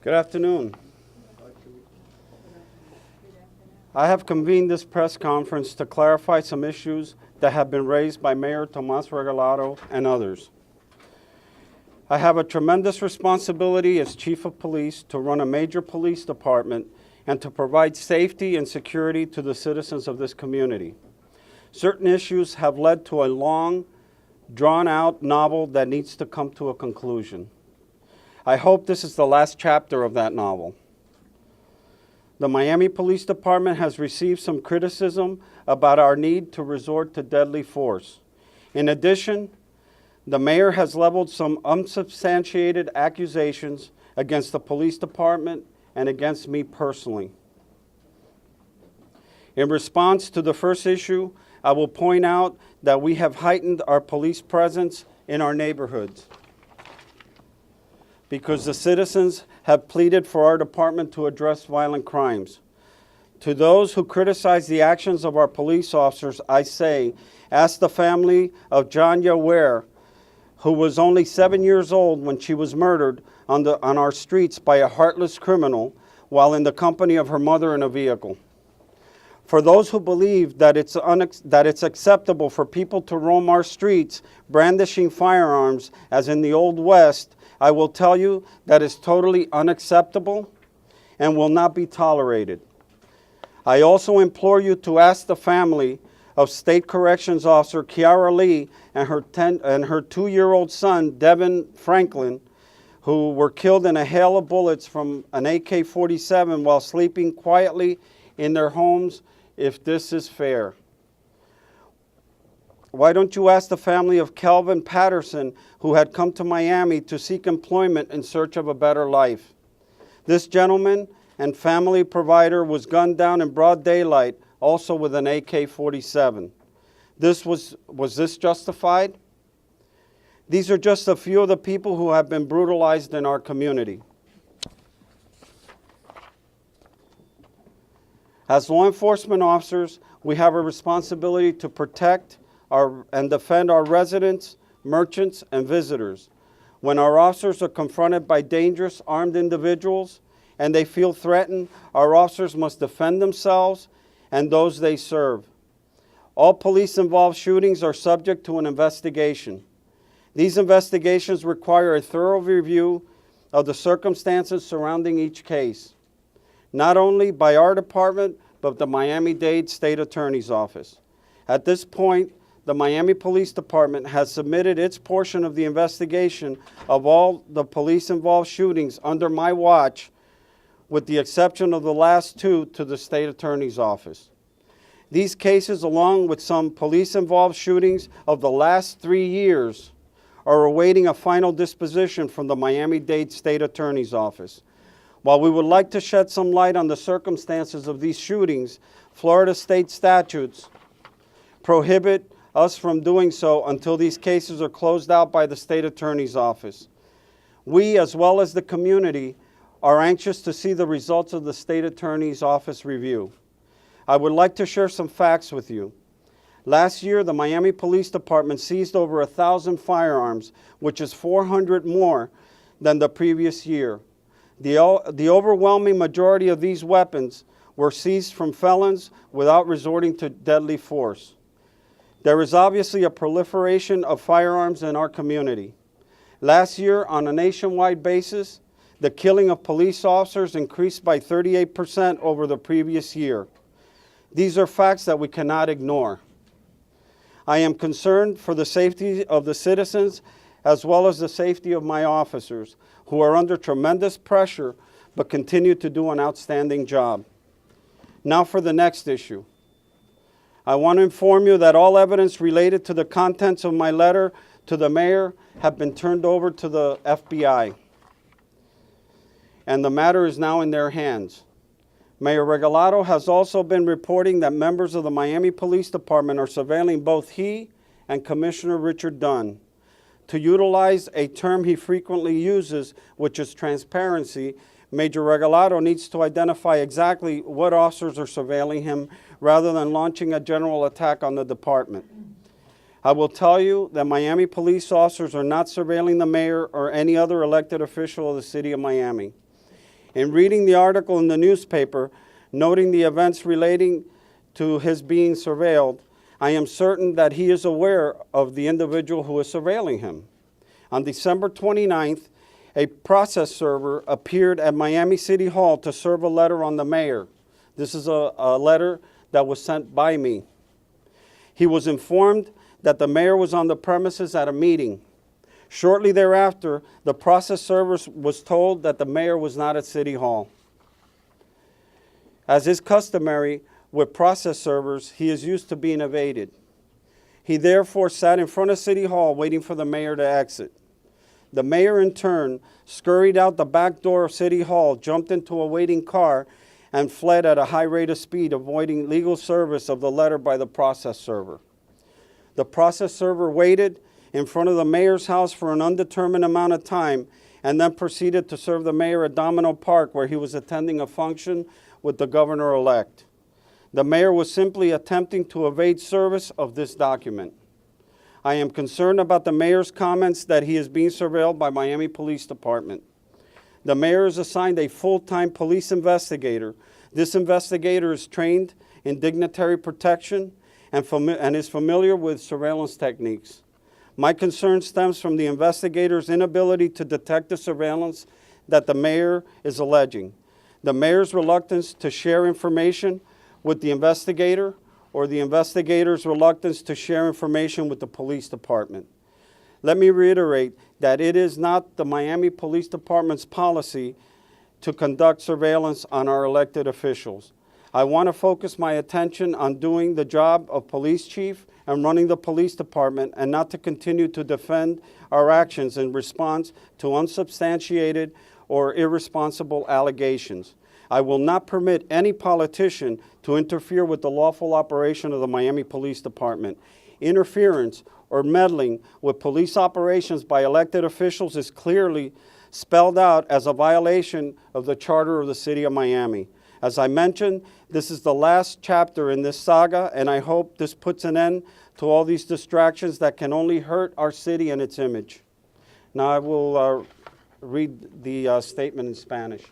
Good afternoon. I have convened this press conference to clarify some issues that have been raised by Mayor Tomas Regalado and others. I have a tremendous responsibility as Chief of Police to run a major police department and to provide safety and security to the citizens of this community. Certain issues have led to a long, drawn-out novel that needs to come to a conclusion. I hope this is the last chapter of that novel. The Miami Police Department has received some criticism about our need to resort to deadly force. In addition, the mayor has leveled some unsubstantiated accusations against the police department and against me personally. In response to the first issue, I will point out that we have heightened our police presence in our neighborhoods because the citizens have pleaded for our department to address violent crimes. To those who criticize the actions of our police officers, I say, ask the family of Janya Ware, who was only 7 years old when she was murdered on our streets by a heartless criminal while in the company of her mother in a vehicle. For those who believe that it's acceptable for people to roam our streets brandishing firearms as in the Old West, I will tell you that is totally unacceptable and will not be tolerated. I also implore you to ask the family of State Corrections Officer Kiara Lee and her 2-year-old son, Devin Franklin, who were killed in a hail of bullets from an AK-47 while sleeping quietly in their homes, if this is fair. Why don't you ask the family of Kelvin Patterson, who had come to Miami to seek employment in search of a better life? This gentleman and family provider was gunned down in broad daylight, also with an AK-47. Was this justified? These are just a few of the people who have been brutalized in our community. As law enforcement officers, we have a responsibility to protect and defend our residents, merchants, and visitors. When our officers are confronted by dangerous armed individuals and they feel threatened, our officers must defend themselves and those they serve. All police-involved shootings are subject to an investigation. These investigations require a thorough review of the circumstances surrounding each case, not only by our department, but the Miami-Dade State Attorney's Office. At this point, the Miami Police Department has submitted its portion of the investigation of all the police-involved shootings under my watch, with the exception of the last 2 to the State Attorney's Office. These cases, along with some police-involved shootings of the last 3 years, are awaiting a final disposition from the Miami-Dade State Attorney's Office. While we would like to shed some light on the circumstances of these shootings, Florida state statutes prohibit us from doing so until these cases are closed out by the State Attorney's Office. We, as well as the community, are anxious to see the results of the State Attorney's Office review. I would like to share some facts with you. Last year, the Miami Police Department seized over 1,000 firearms, which is 400 more than the previous year. The overwhelming majority of these weapons were seized from felons without resorting to deadly force. There is obviously a proliferation of firearms in our community. Last year, on a nationwide basis, the killing of police officers increased by 38% over the previous year. These are facts that we cannot ignore. I am concerned for the safety of the citizens as well as the safety of my officers, who are under tremendous pressure but continue to do an outstanding job. Now for the next issue. I want to inform you that all evidence related to the contents of my letter to the mayor have been turned over to the FBI, and the matter is now in their hands. Mayor Regalado has also been reporting that members of the Miami Police Department are surveilling both he and Commissioner Richard Dunn. To utilize a term he frequently uses, which is transparency, Major Regalado needs to identify exactly what officers are surveilling him rather than launching a general attack on the department. I will tell you that Miami police officers are not surveilling the mayor or any other elected official of the city of Miami. In reading the article in the newspaper, noting the events relating to his being surveilled, I am certain that he is aware of the individual who is surveilling him. On December 29th, a process server appeared at Miami City Hall to serve a letter on the mayor. This is a letter that was sent by me. He was informed that the mayor was on the premises at a meeting. Shortly thereafter, the process server was told that the mayor was not at City Hall. As is customary with process servers, he is used to being evaded. He therefore sat in front of City Hall waiting for the mayor to exit. The mayor, in turn, scurried out the back door of City Hall, jumped into a waiting car, and fled at a high rate of speed, avoiding legal service of the letter by the process server. The process server waited in front of the mayor's house for an undetermined amount of time and then proceeded to serve the mayor at Domino Park, where he was attending a function with the governor-elect. The mayor was simply attempting to evade service of this document. I am concerned about the mayor's comments that he is being surveilled by Miami Police Department. The mayor is assigned a full-time police investigator. This investigator is trained in dignitary protection and is familiar with surveillance techniques. My concern stems from the investigator's inability to detect the surveillance that the mayor is alleging. The mayor's reluctance to share information with the investigator, or the investigator's reluctance to share information with the police department. Let me reiterate that it is not the Miami Police Department's policy to conduct surveillance on our elected officials. I want to focus my attention on doing the job of police chief and running the police department, and not to continue to defend our actions in response to unsubstantiated or irresponsible allegations. I will not permit any politician to interfere with the lawful operation of the Miami Police Department. Interference or meddling with police operations by elected officials is clearly spelled out as a violation of the Charter of the City of Miami. As I mentioned, this is the last chapter in this saga, and I hope this puts an end to all these distractions that can only hurt our city and its image. Now I will read the statement in Spanish.